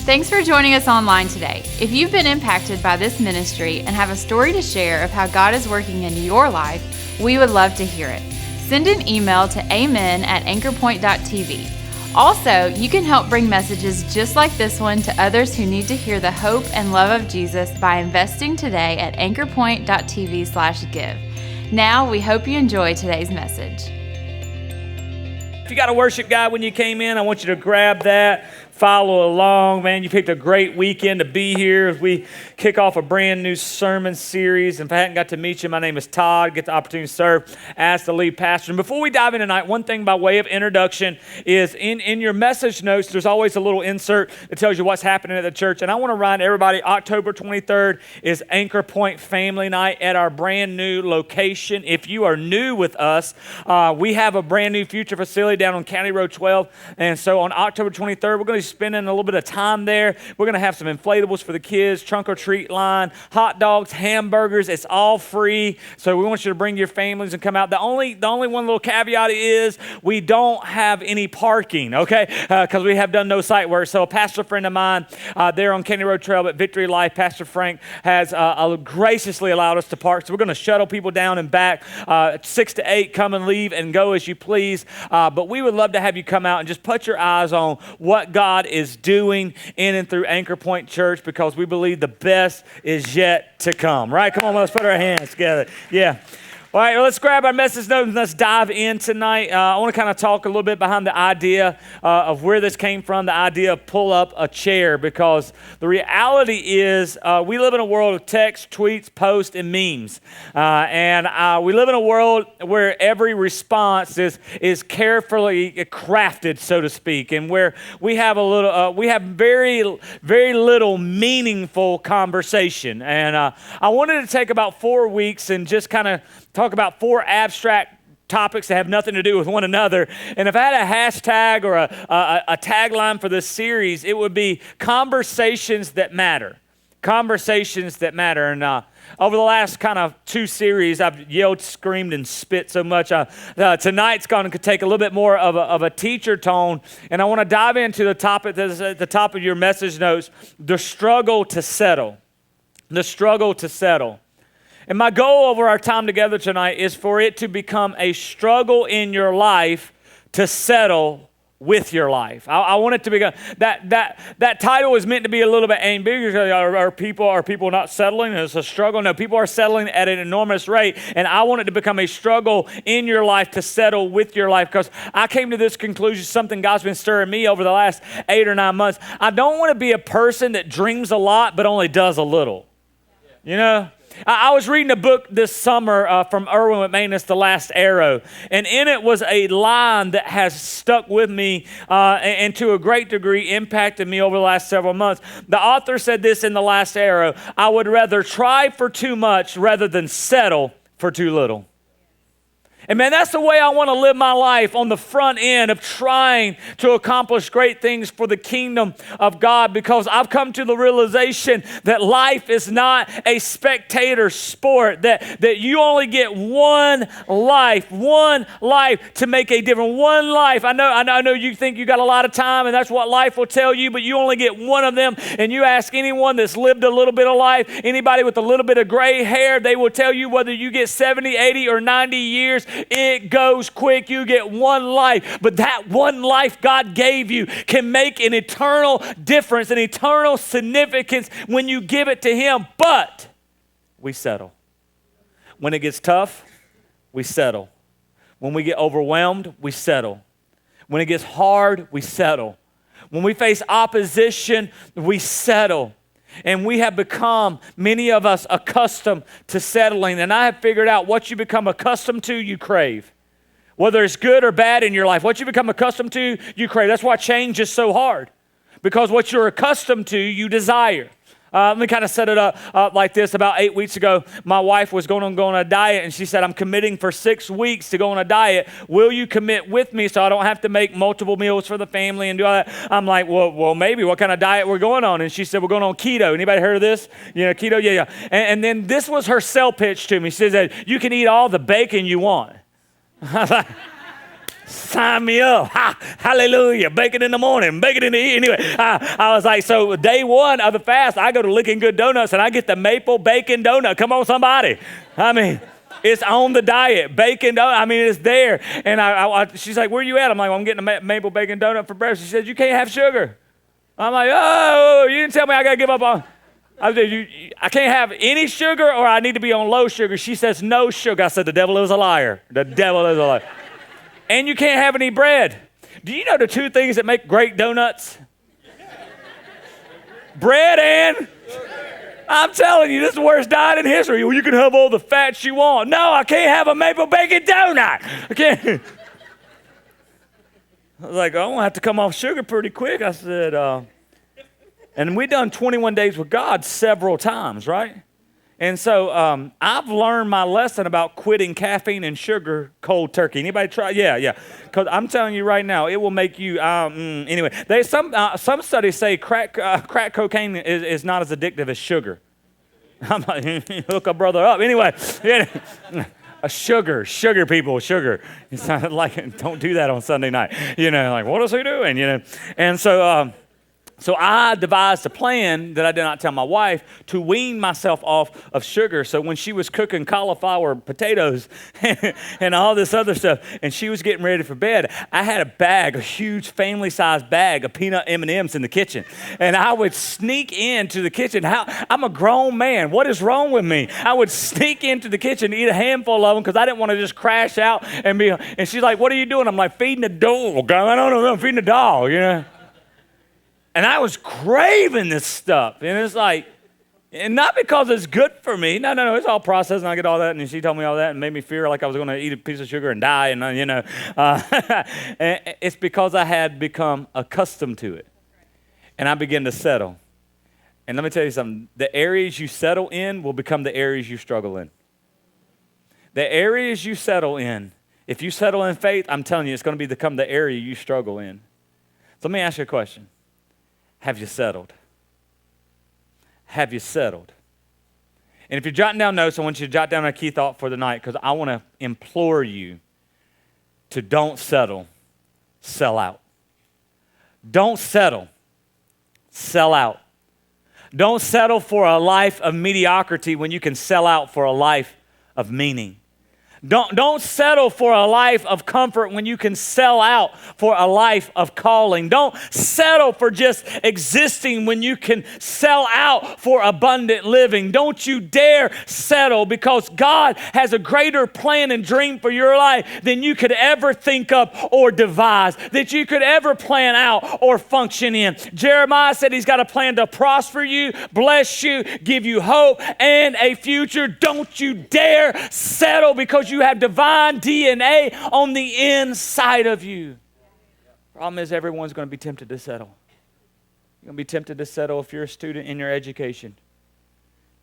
Thanks for joining us online today. If you've been impacted by this ministry and have a story to share of how God is working in your life, we would love to hear it. Send an email to amen@anchorpoint.tv. Also, you can help bring messages just like this one to others who need to hear the hope and love of Jesus by investing today at anchorpoint.tv/give. Now, we hope you enjoy today's message. If you got a worship guide when you came in, I want you to grab that. Follow along, man. You picked a great weekend to be here as we kick off a brand new sermon series. If I hadn't got to meet you, my name is Todd. Get the opportunity to serve as the lead pastor. And before we dive in tonight, one thing by way of introduction is in your message notes, there's always a little insert that tells you what's happening at the church. And I want to remind everybody, October 23rd is Anchor Point Family Night at our brand new location. If you are new with us, we have a brand new future facility down on County Road 12. And so on October 23rd, we're going to spending a little bit of time there. We're going to have some inflatables for the kids, trunk or treat line, hot dogs, hamburgers. It's all free. So we want you to bring your families and come out. The only one little caveat is we don't have any parking, okay? Because we have done no site work. So a pastor friend of mine there on County Road Trail at Victory Life, Pastor Frank, has graciously allowed us to park. So we're going to shuttle people down and back, 6 to 8, come and leave and go as you please. But we would love to have you come out and just put your eyes on what God is doing in and through Anchor Point Church, because we believe the best is yet to come, right? Come on, let's put our hands together. Yeah. All right, well, let's grab our message notes and let's dive in tonight. I want to kind of talk a little bit behind the idea of where this came from, the idea of pull up a chair, because the reality is we live in a world of text, tweets, posts, and memes. And we live in a world where every response is carefully crafted, so to speak, and where we have very, very little meaningful conversation. And I wanted to take about 4 weeks and just kind of talk about 4 abstract topics that have nothing to do with one another. And if I had a hashtag or a tagline for this series, it would be conversations that matter. Conversations that matter. And over the last kind of 2 series, I've yelled, screamed, and spit so much. Tonight's going to take a little bit more of a teacher tone. And I want to dive into the topic that's at the top of your message notes, the struggle to settle. The struggle to settle. And my goal over our time together tonight is for it to become a struggle in your life to settle with your life. I want it to become, that title is meant to be a little bit ambiguous. Are people not settling? It's a struggle. No, people are settling at an enormous rate. And I want it to become a struggle in your life to settle with your life, because I came to this conclusion, something God's been stirring me over the last 8 or 9 months. I don't want to be a person that dreams a lot but only does a little. You know? I was reading a book this summer from Erwin McManus, The Last Arrow, and in it was a line that has stuck with me and to a great degree impacted me over the last several months. The author said this in The Last Arrow: I would rather try for too much rather than settle for too little. And man, that's the way I want to live my life, on the front end of trying to accomplish great things for the kingdom of God, because I've come to the realization that life is not a spectator sport, that you only get one life to make a difference. One life. I know you think you got a lot of time, and that's what life will tell you, but you only get one of them. And you ask anyone that's lived a little bit of life, anybody with a little bit of gray hair, they will tell you whether you get 70, 80, or 90 years, it goes quick. You get one life, but that one life God gave you can make an eternal difference, an eternal significance when you give it to Him. But we settle. When it gets tough, we settle. When we get overwhelmed, we settle. When it gets hard, we settle. When we face opposition, we settle. And we have become, many of us, accustomed to settling. And I have figured out what you become accustomed to, you crave. Whether it's good or bad in your life, what you become accustomed to, you crave. That's why change is so hard. Because what you're accustomed to, you desire. Let me kind of set it up like this. About 8 weeks ago, my wife was going to go on a diet, and she said, I'm committing for 6 weeks to go on a diet. Will you commit with me so I don't have to make multiple meals for the family and do all that? I'm like, well, maybe. What kind of diet we're going on? And she said, we're going on keto. Anybody heard of this? You know, keto? Yeah. And then this was her sell pitch to me. She said, you can eat all the bacon you want. Sign me up. Ha, hallelujah. Bacon in the morning, bacon in the evening. Anyway, I was like, so day one of the fast, I go to Licking Good Donuts and I get the maple bacon donut. Come on, somebody. I mean, it's on the diet. Bacon donut. I mean, it's there. And she's like, where you at? I'm like, well, I'm getting a maple bacon donut for breakfast. She said, you can't have sugar. I'm like, oh, you didn't tell me I got to give up on. I can't have any sugar or I need to be on low sugar. She says, no sugar. I said, the devil is a liar. The devil is a liar. And you can't have any bread. Do you know the two things that make great donuts? Bread and... I'm telling you, this is the worst diet in history. Well, you can have all the fats you want. No, I can't have a maple bacon donut. I can't. I was like, I'm going to have to come off sugar pretty quick. I said, and we done 21 days with God several times, right? And so I've learned my lesson about quitting caffeine and sugar cold turkey. Anybody try? Yeah. Because I'm telling you right now, it will make you, anyway. Some studies say crack cocaine is not as addictive as sugar. I'm like, hook a brother up. Anyway, sugar people, sugar. It's not like, don't do that on Sunday night. Like, what is he doing? And so I devised a plan that I did not tell my wife to wean myself off of sugar. So when she was cooking cauliflower potatoes and all this other stuff, and she was getting ready for bed, I had a huge family-sized bag of peanut M&Ms in the kitchen. And I would sneak into the kitchen. I'm a grown man. What is wrong with me? I would sneak into the kitchen and eat a handful of them because I didn't want to just crash out and be. And she's like, what are you doing? I'm like, feeding the dog. I don't know, I'm feeding the dog, And I was craving this stuff. And it's like, and not because it's good for me. No, it's all processed and I get all that. And she told me all that and made me fear like I was going to eat a piece of sugar and die. And, it's because I had become accustomed to it. And I began to settle. And let me tell you something. The areas you settle in will become the areas you struggle in. The areas you settle in, if you settle in faith, I'm telling you, it's going to become the area you struggle in. So let me ask you a question. Have you settled? Have you settled? And if you're jotting down notes, I want you to jot down a key thought for the night because I want to implore you to don't settle, sell out. Don't settle, sell out. Don't settle for a life of mediocrity when you can sell out for a life of meaning. Don't settle for a life of comfort when you can sell out for a life of calling. Don't settle for just existing when you can sell out for abundant living. Don't you dare settle because God has a greater plan and dream for your life than you could ever think up or devise, that you could ever plan out or function in. Jeremiah said he's got a plan to prosper you, bless you, give you hope and a future. Don't you dare settle because you have divine DNA on the inside of you. Problem is, everyone's going to be tempted to settle. You're going to be tempted to settle if you're a student in your education.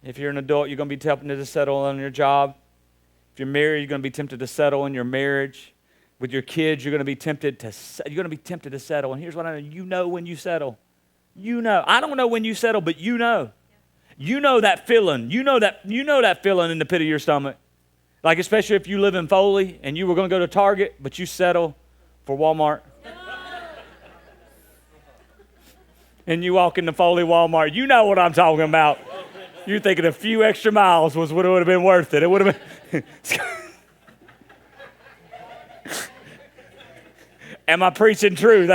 If you're an adult, you're going to be tempted to settle on your job. If you're married, you're going to be tempted to settle in your marriage. With your kids, you're going to be tempted to settle. And here's what I know. You know when you settle. You know. I don't know when you settle, but you know. You know that feeling. You know that feeling in the pit of your stomach. Like especially if you live in Foley and you were going to go to Target, but you settle for Walmart. And you walk into Foley Walmart. You know what I'm talking about. You're thinking a few extra miles would have been worth it. It would have been. Am I preaching truth?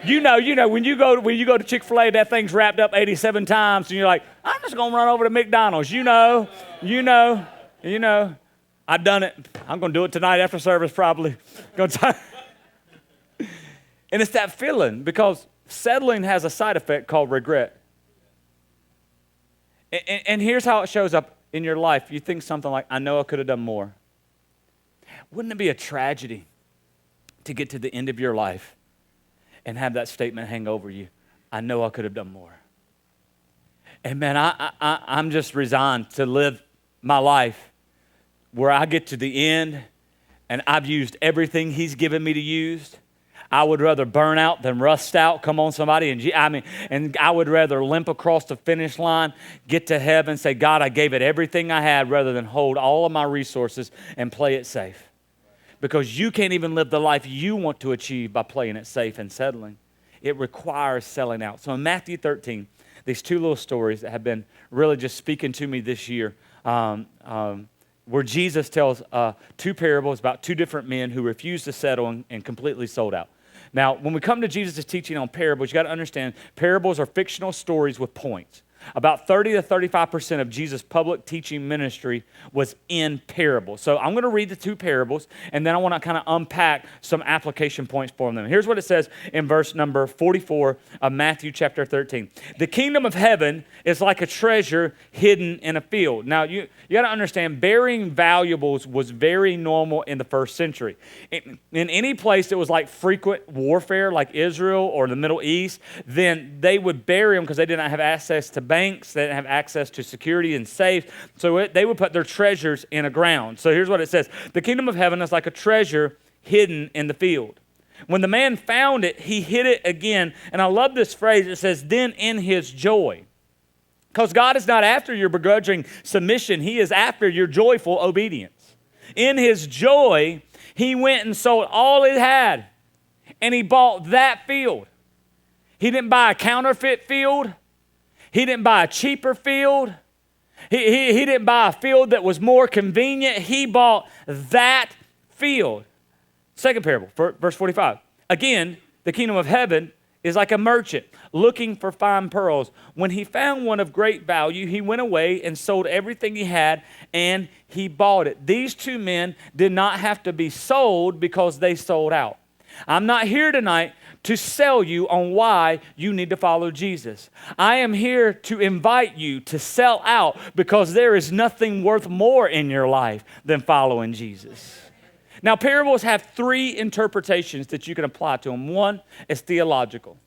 You know, when you go to Chick-fil-A, that thing's wrapped up 87 times, and you're like, I'm just gonna run over to McDonald's. You know. I've done it. I'm gonna do it tonight after service, probably. And it's that feeling because settling has a side effect called regret. And here's how it shows up in your life. You think something like, I know I could have done more. Wouldn't it be a tragedy to get to the end of your life and have that statement hang over you? I know I could have done more. And man, I'm just resigned to live my life where I get to the end and I've used everything he's given me to use. I would rather burn out than rust out. Come on, somebody. And I would rather limp across the finish line, get to heaven, say, God, I gave it everything I had rather than hold all of my resources and play it safe. because you can't even live the life you want to achieve by playing it safe and settling. It requires selling out. So in Matthew 13, these two little stories that have been really just speaking to me this year, where Jesus tells two parables about two different men who refused to settle and completely sold out. Now, when we come to Jesus' teaching on parables, you got to understand parables are fictional stories with points. About 30 to 35% of Jesus' public teaching ministry was in parables. So I'm going to read the two parables, and then I want to kind of unpack some application points for them. Here's what it says in verse number 44 of Matthew chapter 13. The kingdom of heaven is like a treasure hidden in a field. Now, you got to understand, burying valuables was very normal in the first century. In any place that was like frequent warfare, like Israel or the Middle East, then they would bury them because they did not have access to banks, they didn't have access to security and safes, so they would put their treasures in a ground. So here's what it says. The kingdom of heaven is like a treasure hidden in the field. When the man found it, he hid it again. And I love this phrase. It says, then in his joy. Because God is not after your begrudging submission. He is after your joyful obedience. In his joy, he went and sold all he had, and he bought that field. He didn't buy a counterfeit field. He didn't buy a cheaper field. He didn't buy a field that was more convenient. He bought that field. Second parable, verse 45. Again, the kingdom of heaven is like a merchant looking for fine pearls. When he found one of great value, he went away and sold everything he had, and he bought it. These two men did not have to be sold because they sold out. I'm not here tonight to sell you on why you need to follow Jesus. I am here to invite you to sell out because there is nothing worth more in your life than following Jesus. Now, parables have three interpretations that you can apply to them. One is theological.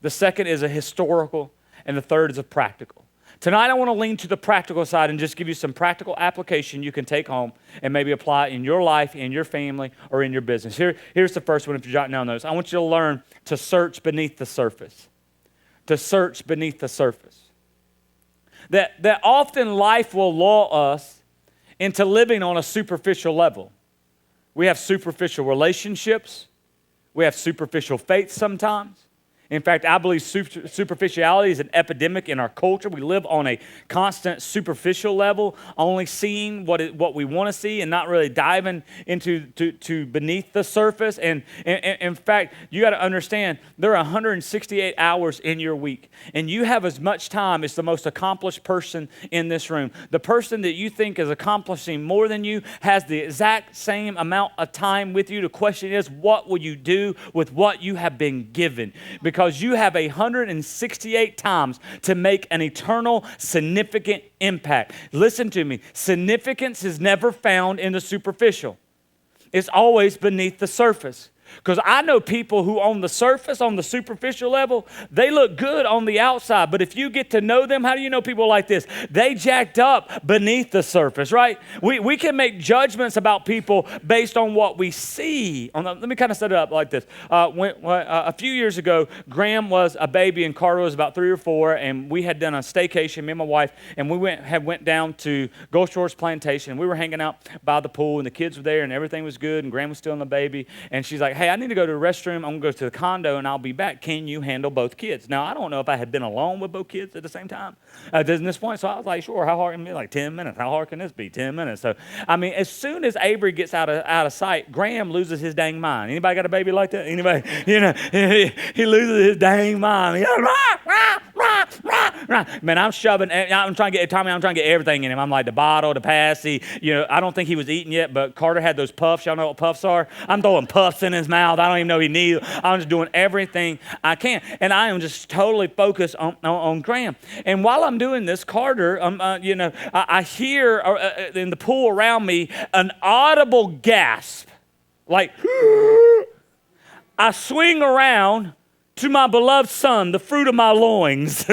The second is a historical, and the third is a practical. Tonight, I want to lean to the practical side and just give you some practical application you can take home and maybe apply in your life, in your family, or in your business. Here's the first one if you're jotting down those. I want you to learn to search beneath the surface. To search beneath the surface. That often life will lull us into living on a superficial level. We have superficial relationships. We have superficial faith sometimes. In fact, I believe superficiality is an epidemic in our culture. We live on a constant superficial level, only seeing what we want to see and not really diving into to beneath the surface. And in fact, you got to understand, there are 168 hours in your week, and you have as much time as the most accomplished person in this room. The person that you think is accomplishing more than you has the exact same amount of time with you. The question is, what will you do with what you have been given? Because you have 168 times to make an eternal, significant impact. Listen to me. Significance is never found in the superficial. It's always beneath the surface. Because I know people who on the surface, on the superficial level, they look good on the outside. But if you get to know them, how do you know people like this? They jacked up beneath the surface, right? We can make judgments about people based on what we see. Let me kind of set it up like this. A few years ago, Graham was a baby and Carter was about 3 or 4, and we had done a staycation, me and my wife, and we went down to Gulf Shores Plantation. We were hanging out by the pool, and the kids were there, and everything was good, and Graham was still in the baby, and she's like, hey, I need to go to the restroom. I'm going to go to the condo, and I'll be back. Can you handle both kids? Now, I don't know if I had been alone with both kids at the same time at this point, so I was like, sure, how hard can it be? Like 10 minutes. How hard can this be? 10 minutes. So, I mean, as soon as Avery gets out of sight, Graham loses his dang mind. Anybody got a baby like that? Anybody? You know, he loses his dang mind. He goes, rah, rah, rah, rah, rah. Man, I'm trying to get everything in him. I'm like the bottle, the passy. You know, I don't think he was eating yet, but Carter had those puffs. Y'all know what puffs are? I'm throwing puffs in his mouth. I don't even know he needs. I'm just doing everything I can. And I am just totally focused on Graham. And while I'm doing this, Carter, I hear in the pool around me an audible gasp. Like, I swing around to my beloved son, the fruit of my loins.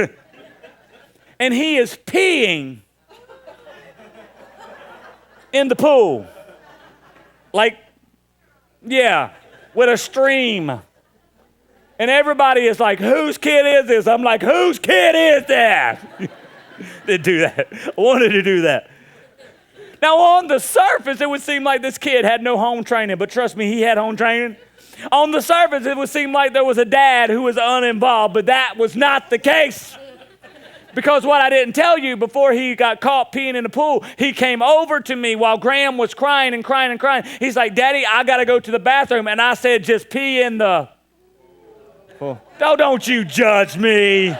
And he is peeing in the pool. Like, yeah, with a stream. And everybody is like, whose kid is this? I'm like, whose kid is that? Didn't do that. I wanted to do that. Now, on the surface, it would seem like this kid had no home training, but trust me, he had home training. On the surface, it would seem like there was a dad who was uninvolved, but that was not the case. Because what I didn't tell you, before he got caught peeing in the pool, he came over to me while Graham was crying and crying and crying. He's like, Daddy, I got to go to the bathroom. And I said, just pee in the pool. Oh, don't you judge me.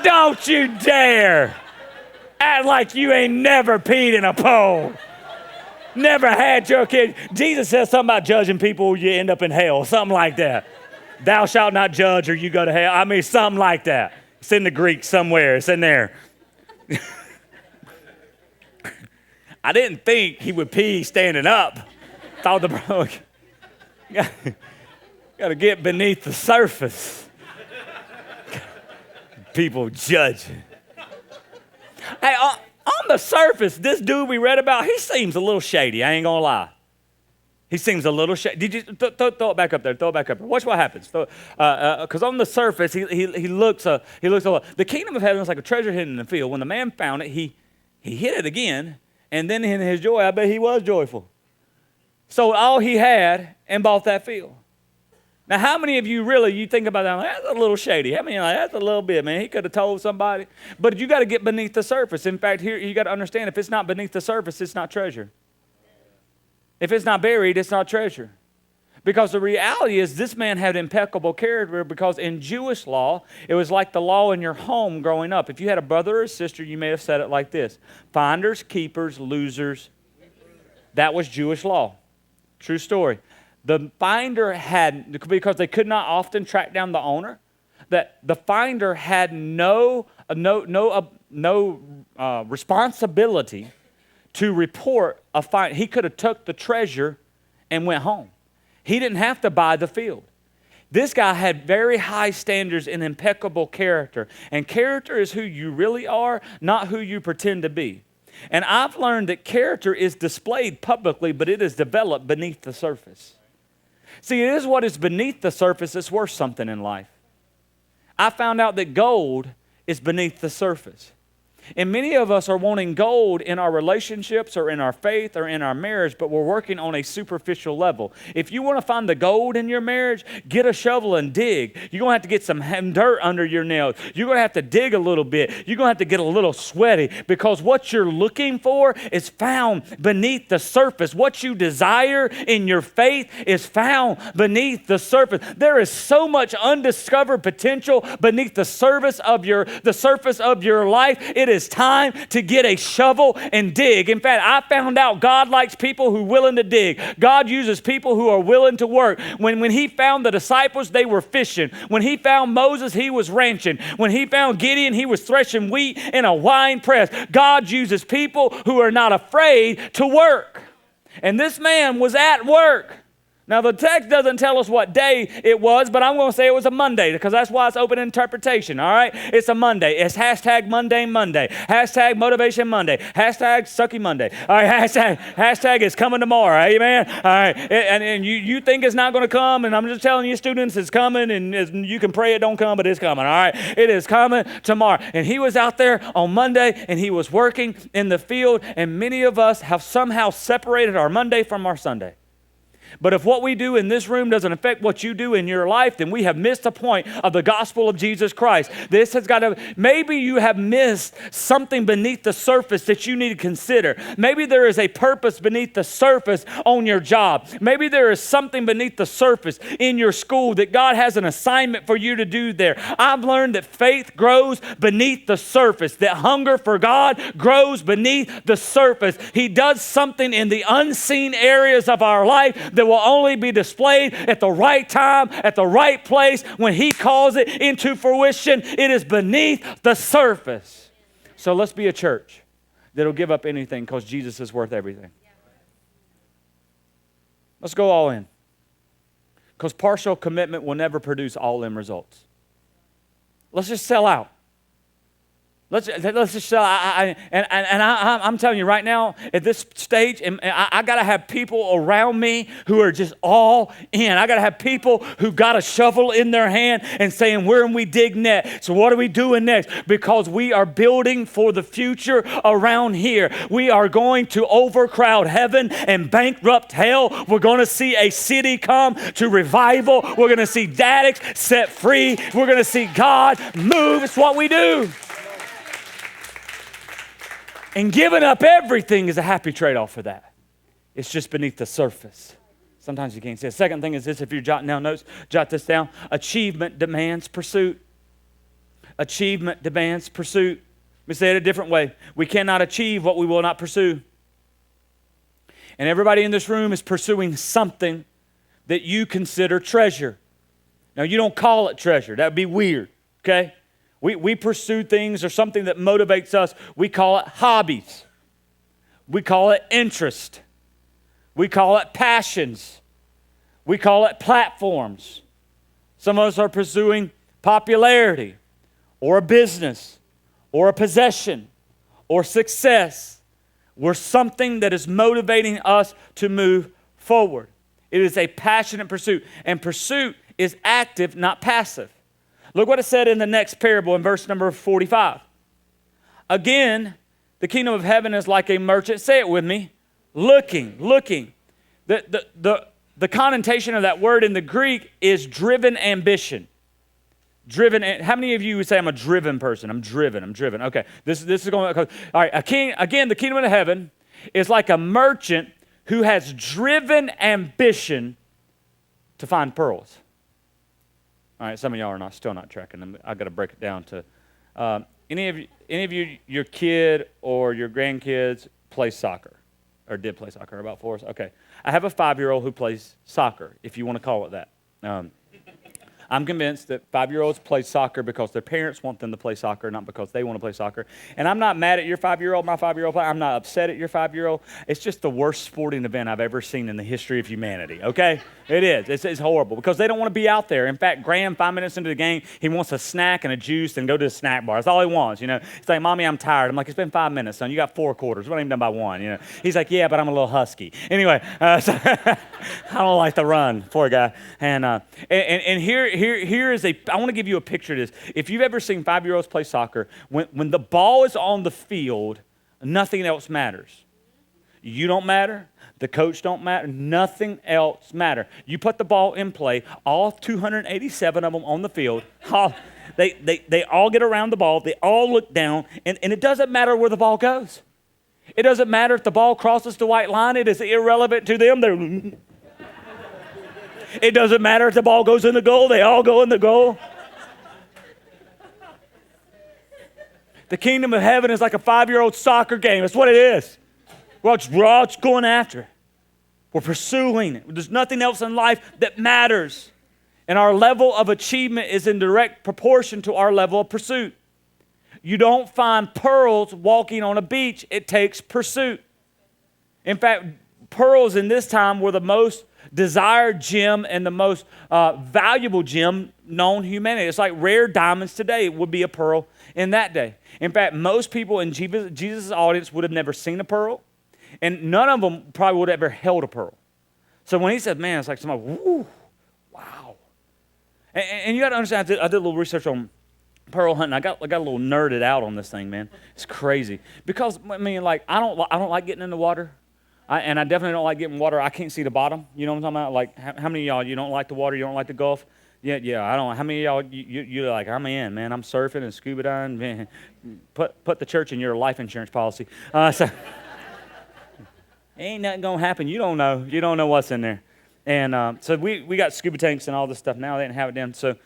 Don't you dare act like you ain't never peed in a pool. Never had your kid. Jesus says something about judging people, you end up in hell, something like that. Thou shalt not judge or you go to hell. I mean, something like that. It's in the Greek somewhere. It's in there. I didn't think he would pee standing up. Thought the bro got to get beneath the surface. People judging. Hey, on the surface, this dude we read about, he seems a little shady. I ain't gonna lie. He seems a little shady. Did you throw it back up there? Throw it back up there. Watch what happens. Because on the surface, he looks a lot. The kingdom of heaven is like a treasure hidden in the field. When the man found it, he hid it again, and then in his joy, I bet he was joyful. Sold all he had and bought that field. Now, how many of you really, you think about that, like, that's a little shady. How many, like, that's a little bit, man. He could have told somebody. But you got to get beneath the surface. In fact, here, you got to understand, if it's not beneath the surface, it's not treasure. If it's not buried, it's not treasure. Because the reality is this man had impeccable character, because in Jewish law, it was like the law in your home growing up. If you had a brother or a sister, you may have said it like this: finders, keepers, losers. That was Jewish law. True story. The finder had, because they could not often track down the owner, that the finder had no responsibility to report a find. He could have took the treasure and went home. He didn't have to buy the field. This guy had very high standards and impeccable character. And character is who you really are, not who you pretend to be. And I've learned that character is displayed publicly, but it is developed beneath the surface. See, it is what is beneath the surface that's worth something in life. I found out that gold is beneath the surface. And many of us are wanting gold in our relationships or in our faith or in our marriage, but we're working on a superficial level. If you want to find the gold in your marriage, get a shovel and dig. You're going to have to get some dirt under your nails. You're going to have to dig a little bit. You're going to have to get a little sweaty, because what you're looking for is found beneath the surface. What you desire in your faith is found beneath the surface. There is so much undiscovered potential beneath the surface of your life. It is time to get a shovel and dig. In fact, I found out God likes people who are willing to dig. God uses people who are willing to work. When he found the disciples, they were fishing. When he found Moses, he was ranching. When he found Gideon, he was threshing wheat in a wine press. God uses people who are not afraid to work. And this man was at work. Now, the text doesn't tell us what day it was, but I'm going to say it was a Monday, because that's why it's open interpretation, all right? It's a Monday. It's hashtag mundane Monday, hashtag motivation Monday, hashtag sucky Monday, all right? Hashtag it's coming tomorrow, amen? All right, and you think it's not going to come, and I'm just telling you, students, it's coming, and you can pray it don't come, but it's coming, all right? It is coming tomorrow. And he was out there on Monday, and he was working in the field, and many of us have somehow separated our Monday from our Sunday. But if what we do in this room doesn't affect what you do in your life, then we have missed the point of the gospel of Jesus Christ. This has got to, maybe you have missed something beneath the surface that you need to consider. Maybe there is a purpose beneath the surface on your job. Maybe there is something beneath the surface in your school that God has an assignment for you to do there. I've learned that faith grows beneath the surface, that hunger for God grows beneath the surface. He does something in the unseen areas of our life that will only be displayed at the right time, at the right place. When he calls it into fruition, it is beneath the surface. So let's be a church that'll give up anything, because Jesus is worth everything. Let's go all in, because partial commitment will never produce all in results. Let's just sell out. Let's just, I'm telling you right now, at this stage, I got to have people around me who are just all in. I got to have people who got a shovel in their hand and saying, where can we dig next? So what are we doing next? Because we are building for the future around here. We are going to overcrowd heaven and bankrupt hell. We're going to see a city come to revival. We're going to see addicts set free. We're going to see God move. It's what we do. And giving up everything is a happy trade-off for that. It's just beneath the surface. Sometimes you can't see it. The second thing is this, if you're jotting down notes, jot this down. Achievement demands pursuit. Achievement demands pursuit. Let me say it a different way. We cannot achieve what we will not pursue. And everybody in this room is pursuing something that you consider treasure. Now, you don't call it treasure. That would be weird, okay? We pursue things or something that motivates us. We call it hobbies. We call it interest. We call it passions. We call it platforms. Some of us are pursuing popularity or a business or a possession or success. We're something that is motivating us to move forward. It is a passionate pursuit, and pursuit is active, not passive. Look what it said in the next parable in verse number 45. Again, the kingdom of heaven is like a merchant, say it with me, looking. The connotation of that word in the Greek is driven ambition. How many of you would say I'm a driven person? I'm driven. Okay, this is going, all right, again, the kingdom of heaven is like a merchant who has driven ambition to find pearls. All right, some of y'all are still not tracking them. I've got to break it down to any of you, your kid or your grandkids play soccer or did play soccer about for us? Okay. I have a 5-year-old who plays soccer, if you want to call it that. I'm convinced that 5-year-olds play soccer because their parents want them to play soccer, not because they want to play soccer. And I'm not mad at your 5-year-old, my 5-year-old player. I'm not upset at your 5-year-old. It's just the worst sporting event I've ever seen in the history of humanity, okay? It is. It's horrible because they don't want to be out there. In fact, Graham, 5 minutes into the game, he wants a snack and a juice and go to the snack bar. That's all he wants, you know. He's like, Mommy, I'm tired. I'm like, it's been 5 minutes, son. You got 4 quarters. We're not even done by 1, you know. He's like, yeah, but I'm a little husky. Anyway, so I don't like to run, poor guy. And here is I want to give you a picture of this. If you've ever seen 5-year-olds play soccer, when the ball is on the field, nothing else matters. You don't matter. The coach don't matter. Nothing else matters. You put the ball in play, all 287 of them on the field, they all get around the ball. They all look down, and it doesn't matter where the ball goes. It doesn't matter if the ball crosses the white line. It is irrelevant to them. It doesn't matter if the ball goes in the goal. They all go in the goal. The kingdom of heaven is like a 5-year-old soccer game. That's what it is. We're all just going after it. We're pursuing it. There's nothing else in life that matters. And our level of achievement is in direct proportion to our level of pursuit. You don't find pearls walking on a beach. It takes pursuit. In fact, pearls in this time were the most desired gem and the most valuable gem known to humanity. It's like rare diamonds today would be a pearl in that day. In fact, most people in Jesus' audience would have never seen a pearl, and none of them probably would have ever held a pearl. So when he said, man, it's like somebody, woo, wow. And you got to understand, I did a little research on pearl hunting. I got a little nerded out on this thing, man. It's crazy. Because, I mean, like, I don't like getting in the water. And I definitely don't like getting in water. I can't see the bottom. You know what I'm talking about? Like, how many of y'all, you don't like the water, you don't like the Gulf? Yeah, I don't. How many of y'all, you're like, I'm in, man. I'm surfing and scuba diving. Man, put the church in your life insurance policy. So ain't nothing going to happen. You don't know. You don't know what's in there. And so we got scuba tanks and all this stuff now. They didn't have it then. So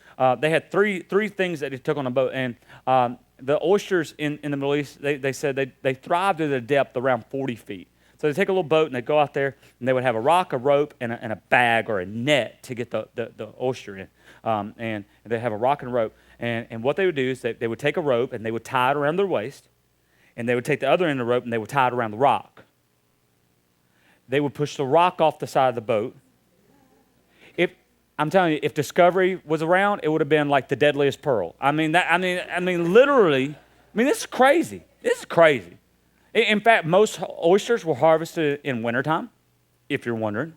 they had three things that they took on a boat. And the oysters in the Middle East, they said they thrived at a depth around 40 feet. So they take a little boat and they go out there and they would have a rock, a rope, and a bag or a net to get the oyster in. And they have a rock and a rope. And what they would do is they would take a rope and they would tie it around their waist. And they would take the other end of the rope and they would tie it around the rock. They would push the rock off the side of the boat. I'm telling you, if Discovery was around, it would have been like the deadliest pearl. I mean, literally, I mean, this is crazy. This is crazy. In fact, most oysters were harvested in wintertime, if you're wondering.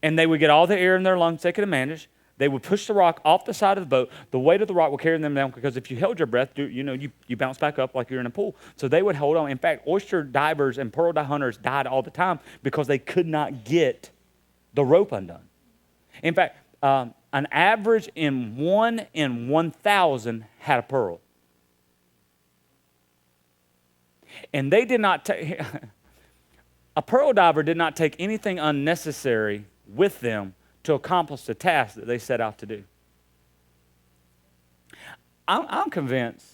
And they would get all the air in their lungs they could manage. They would push the rock off the side of the boat. The weight of the rock would carry them down because if you held your breath, you bounce back up like you're in a pool. So they would hold on. In fact, oyster divers and pearl hunters died all the time because they could not get the rope undone. In fact, an average in 1 in 1,000 had a pearl. And they did not take, a pearl diver did not take anything unnecessary with them to accomplish the task that they set out to do. I'm convinced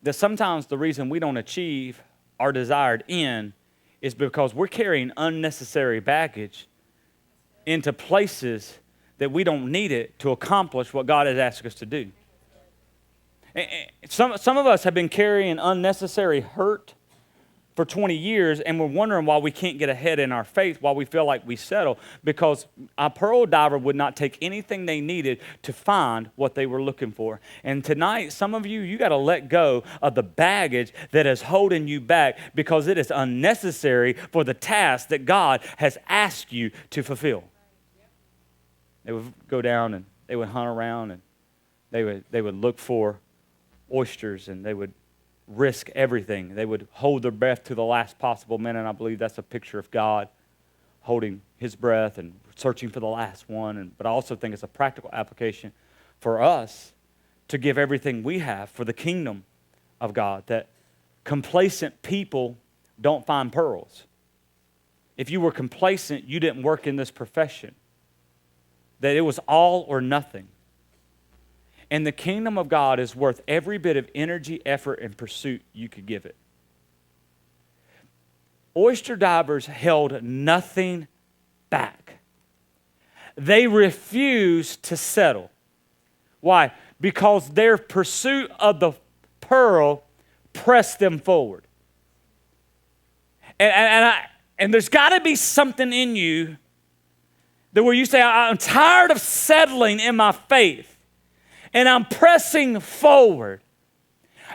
that sometimes the reason we don't achieve our desired end is because we're carrying unnecessary baggage into places that we don't need it to accomplish what God has asked us to do. Some of us have been carrying unnecessary hurt for 20 years, and we're wondering why we can't get ahead in our faith, why we feel like we settle, because a pearl diver would not take anything they needed to find what they were looking for. And tonight, some of you got to let go of the baggage that is holding you back because it is unnecessary for the task that God has asked you to fulfill. They would go down and they would hunt around and they would look for oysters and they would risk everything. They would hold their breath to the last possible minute. I believe that's a picture of God holding his breath and searching for the last one. But I also think it's a practical application for us to give everything we have for the kingdom of God, that complacent people don't find pearls. If you were complacent, you didn't work in this profession. That it was all or nothing. And the kingdom of God is worth every bit of energy, effort, and pursuit you could give it. Oyster divers held nothing back. They refused to settle. Why? Because their pursuit of the pearl pressed them forward. And there's got to be something in you that where you say, I'm tired of settling in my faith. And I'm pressing forward.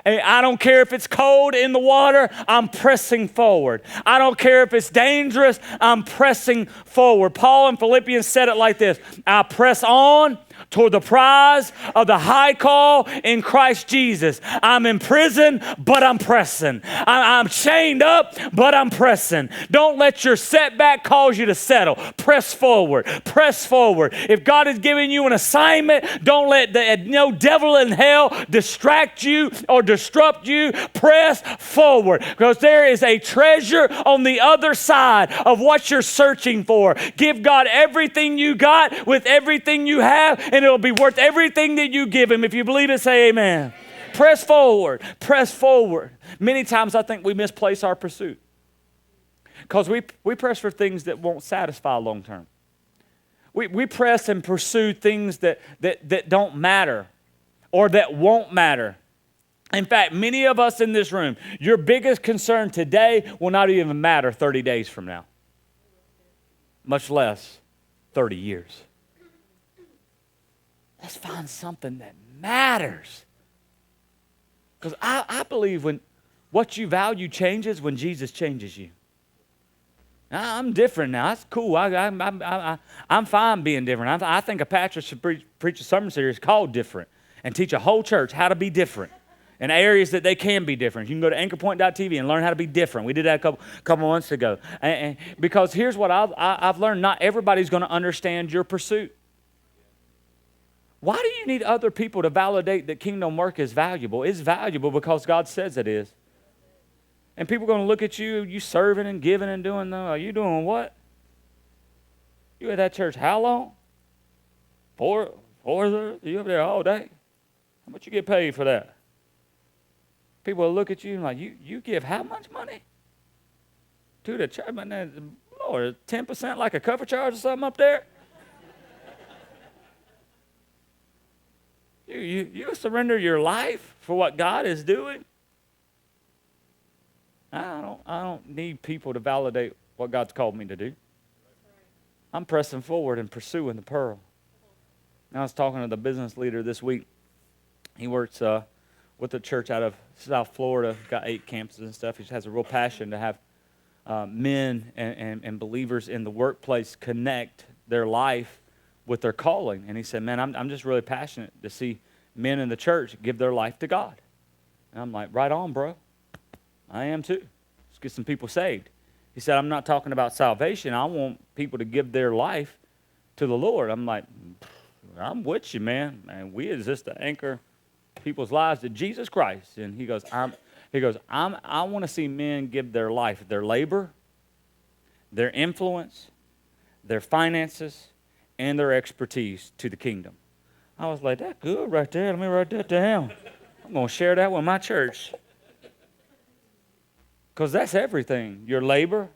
And I don't care if it's cold in the water, I'm pressing forward. I don't care if it's dangerous, I'm pressing forward. Paul in Philippians said it like this: I press on toward the prize of the high call in Christ Jesus. I'm in prison, but I'm pressing. I'm chained up, but I'm pressing. Don't let your setback cause you to settle. Press forward. Press forward. If God is giving you an assignment, don't let no devil in hell distract you or disrupt you. Press forward, because there is a treasure on the other side of what you're searching for. Give God everything you got with everything you have, and it'll be worth everything that you give him. If you believe it, say amen. Press forward. Press forward. Many times I think we misplace our pursuit because we press for things that won't satisfy long term. We press and pursue things that don't matter or that won't matter. In fact, many of us in this room, your biggest concern today will not even matter 30 days from now, much less 30 years. Let's find something that matters. Because I believe when what you value changes when Jesus changes you. I'm different now. That's cool. I'm fine being different. I think a pastor should preach a sermon series called Different and teach a whole church how to be different in areas that they can be different. You can go to anchorpoint.tv and learn how to be different. We did that a couple months ago. And because here's what I've learned. Not everybody's going to understand your pursuit. Why do you need other people to validate that kingdom work is valuable? It's valuable because God says it is. And people are going to look at you serving and giving and doing, are you doing what? You at that church how long? 4 hours? You up there all day? How much you get paid for that? People will look at you and like, you give how much money? To the church? Lord, 10% like a cover charge or something up there? You surrender your life for what God is doing? I don't need people to validate what God's called me to do. I'm pressing forward and pursuing the pearl. I was talking to the business leader this week. He works with a church out of South Florida, got 8 campuses and stuff. He just has a real passion to have men and believers in the workplace connect their life with their calling. And he said, man, I'm just really passionate to see men in the church give their life to God. And I'm like, right on, bro. I am too. Let's get some people saved. He said, I'm not talking about salvation. I want people to give their life to the Lord. I'm like, I'm with you, man. And we exist to anchor people's lives to Jesus Christ. And he goes, I want to see men give their life, their labor, their influence, their finances, and their expertise to the kingdom. I was like, that's good right there. Let me write that down. I'm going to share that with my church. Because that's everything. Your labor,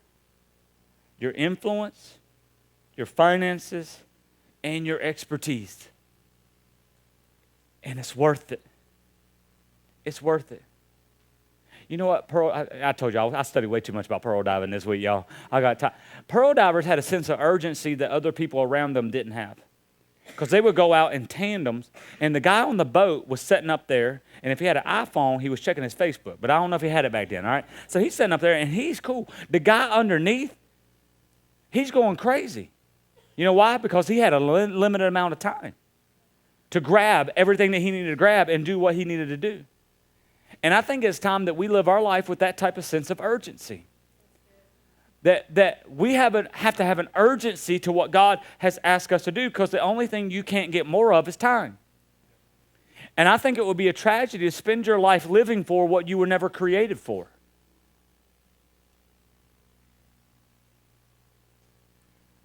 your influence, your finances, and your expertise. And it's worth it. It's worth it. You know what, I told you, I studied way too much about pearl diving this week, y'all. I got time. Pearl divers had a sense of urgency that other people around them didn't have. Because they would go out in tandems, and the guy on the boat was sitting up there, and if he had an iPhone, he was checking his Facebook. But I don't know if he had it back then, all right? So he's sitting up there, and he's cool. The guy underneath, he's going crazy. You know why? Because he had a limited amount of time to grab everything that he needed to grab and do what he needed to do. And I think it's time that we live our life with that type of sense of urgency. That we have to have an urgency to what God has asked us to do, because the only thing you can't get more of is time. And I think it would be a tragedy to spend your life living for what you were never created for.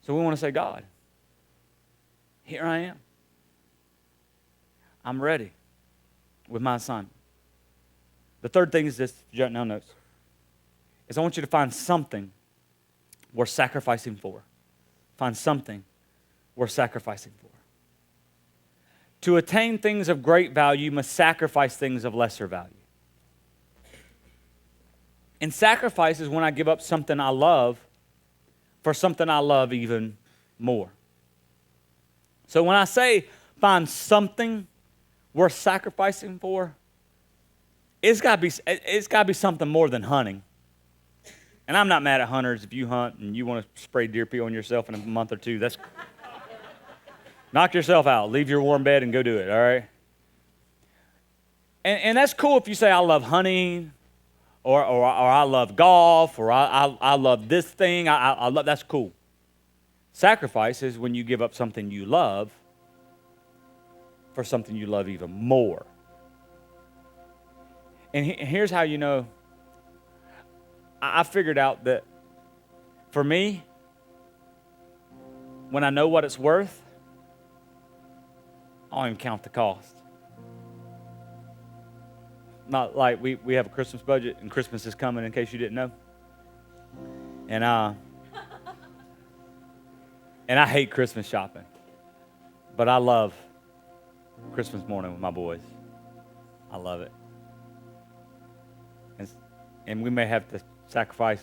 So we want to say, God, here I am. I'm ready with my assignment. The third thing is this, jot down notes, is I want you to find something worth sacrificing for. Find something worth sacrificing for. To attain things of great value, you must sacrifice things of lesser value. And sacrifice is when I give up something I love for something I love even more. So when I say find something worth sacrificing for, it's got to be something more than hunting. And I'm not mad at hunters. If you hunt and you want to spray deer pee on yourself in a month or two, that's knock yourself out. Leave your warm bed and go do it, all right? And that's cool if you say, I love hunting, or I love golf, or I love this thing. I love, that's cool. Sacrifice is when you give up something you love for something you love even more. And here's how you know. I figured out that for me, when I know what it's worth, I don't even count the cost. Not like we have a Christmas budget, and Christmas is coming, in case you didn't know. And I hate Christmas shopping, but I love Christmas morning with my boys. I love it. And we may have to sacrifice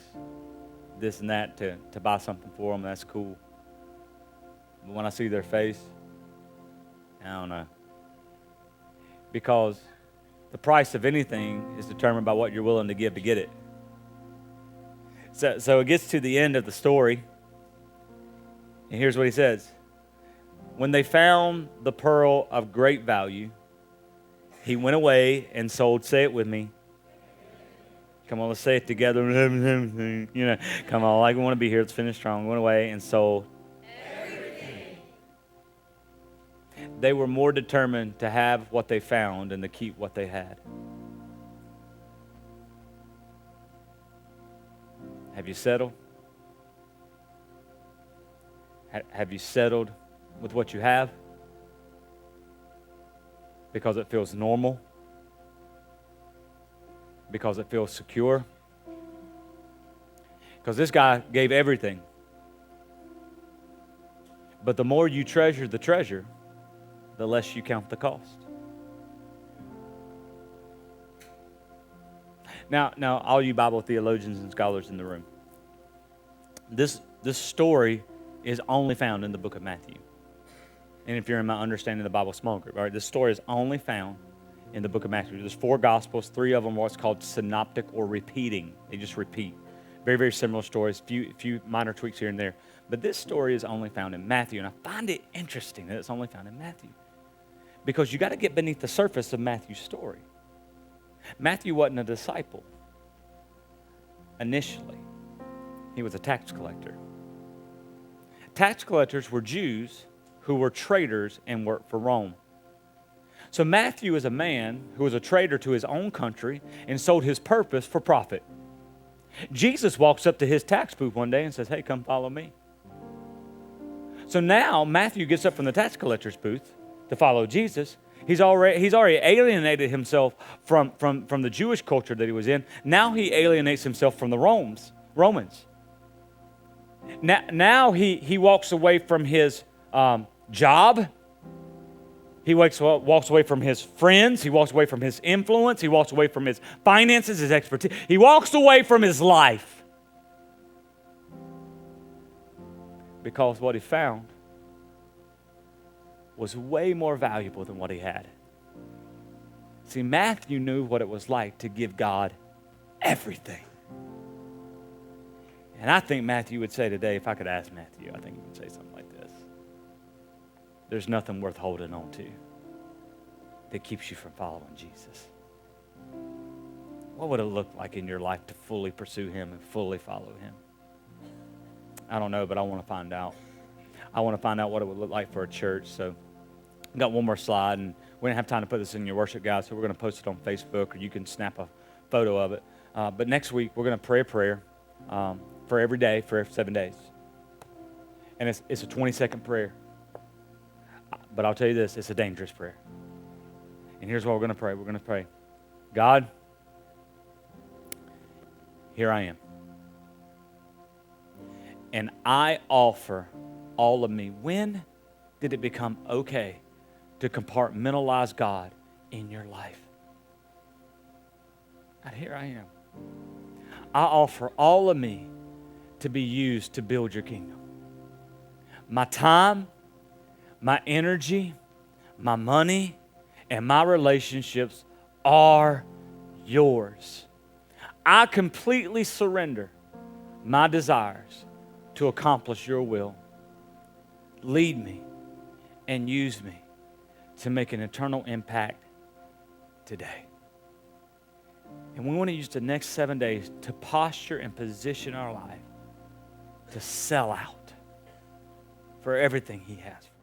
this and that to buy something for them. That's cool. But when I see their face, I don't know. Because the price of anything is determined by what you're willing to give to get it. So it gets to the end of the story, and here's what he says. When they found the pearl of great value, he went away and sold, say it with me. Come on, let's say it together. You know, come on, like we want to be here. Let's finish strong. Went away and sold everything. They were more determined to have what they found than to keep what they had. Have you settled? Have you settled with what you have? Because it feels normal? Because it feels secure? Because this guy gave everything. But the more you treasure the treasure, the less you count the cost. Now, all you Bible theologians and scholars in the room, this story is only found in the book of Matthew. And if you're in my Understanding the Bible small group, all right, this story is only found in the book of Matthew. There's 4 Gospels. 3 of them are what's called synoptic or repeating. They just repeat. Very, very similar stories, few minor tweaks here and there. But this story is only found in Matthew, and I find it interesting that it's only found in Matthew. Because you got to get beneath the surface of Matthew's story. Matthew wasn't a disciple initially. He was a tax collector. Tax collectors were Jews who were traders and worked for Rome. So Matthew is a man who was a traitor to his own country and sold his purpose for profit. Jesus walks up to his tax booth one day and says, "Hey, come follow me." So now Matthew gets up from the tax collector's booth to follow Jesus. He's already alienated himself from the Jewish culture that he was in. Now he alienates himself from the Romans. Now he walks away from his job. He walks away from his friends. He walks away from his influence. He walks away from his finances, his expertise. He walks away from his life. Because what he found was way more valuable than what he had. See, Matthew knew what it was like to give God everything. And I think Matthew would say today, if I could ask Matthew, I think he would say something like this. There's nothing worth holding on to that keeps you from following Jesus. What would it look like in your life to fully pursue him and fully follow him? I don't know, but I want to find out. I want to find out what it would look like for a church. So I've got one more slide, and we didn't have time to put this in your worship guide, so we're going to post it on Facebook, or you can snap a photo of it. But next week, we're going to pray a prayer for every day for 7 days. And it's a 20-second prayer. But I'll tell you this, it's a dangerous prayer. And here's what we're going to pray. We're going to pray, God, here I am. And I offer all of me. When did it become okay to compartmentalize God in your life? God, here I am. I offer all of me to be used to build your kingdom. My time, my energy, my money, and my relationships are yours. I completely surrender my desires to accomplish your will. Lead me and use me to make an eternal impact today. And we want to use the next 7 days to posture and position our life to sell out for everything he has for us.